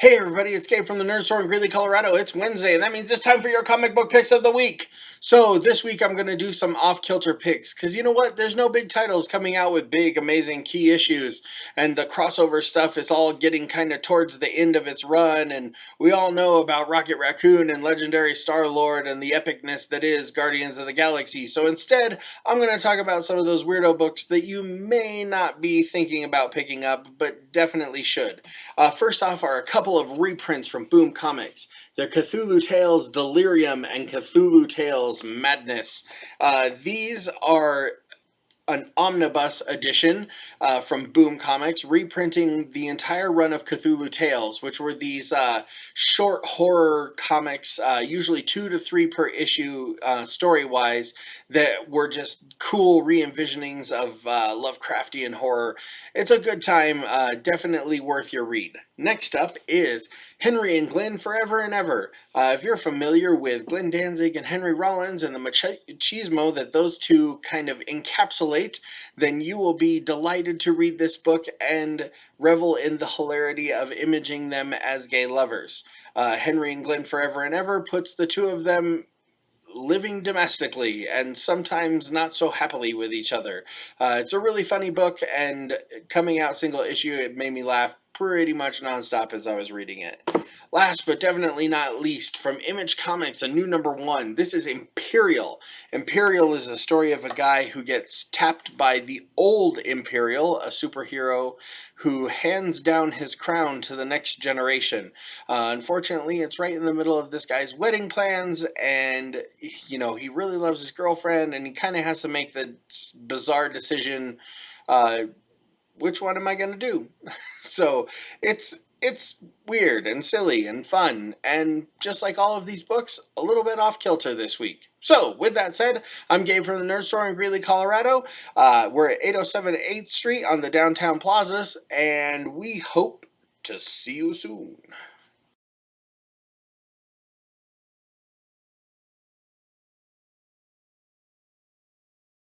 Hey everybody, it's Gabe from the Nerd Store in Greeley, Colorado. It's Wednesday, and that means it's time for your comic book picks of the week. So this week I'm going to do some off-kilter picks, because you know what? There's no big titles coming out with big, amazing key issues, and the crossover stuff is all getting kind of towards the end of its run, and we all know about Rocket Raccoon and Legendary Star-Lord and the epicness that is Guardians of the Galaxy. So instead, I'm going to talk about some of those weirdo books that you may not be thinking about picking up, but definitely should. First off are a couple of reprints from Boom Comics. The Cthulhu Tales Delerium and Cthulhu Tales Madness. These are an omnibus edition from Boom Comics, reprinting the entire run of Cthulhu Tales, which were these short horror comics, usually 2 to 3 per issue story-wise, that were just cool re-envisionings of Lovecraftian horror. It's a good time, definitely worth your read. Next up is Henry and Glenn Forever and Ever. If you're familiar with Glenn Danzig and Henry Rollins and the machismo that those two kind of encapsulate, then you will be delighted to read this book and revel in the hilarity of imaging them as gay lovers. Henry and Glenn Forever and Ever puts the two of them living domestically and sometimes not so happily with each other. It's a really funny book, and coming out single issue, it made me laugh pretty much nonstop as I was reading it. Last but definitely not least, from Image Comics, a new #1. This is Imperial. Imperial is the story of a guy who gets tapped by the old Imperial, a superhero who hands down his crown to the next generation. Unfortunately, it's right in the middle of this guy's wedding plans, and he really loves his girlfriend, and he kind of has to make the bizarre decision, uh, which one am I going to do? So it's weird and silly and fun, and just like all of these books, a little bit off kilter this week. So with that said, I'm Gabe from the Nerd Store in Greeley, Colorado. We're at 807 8th Street on the downtown plazas, and we hope to see you soon.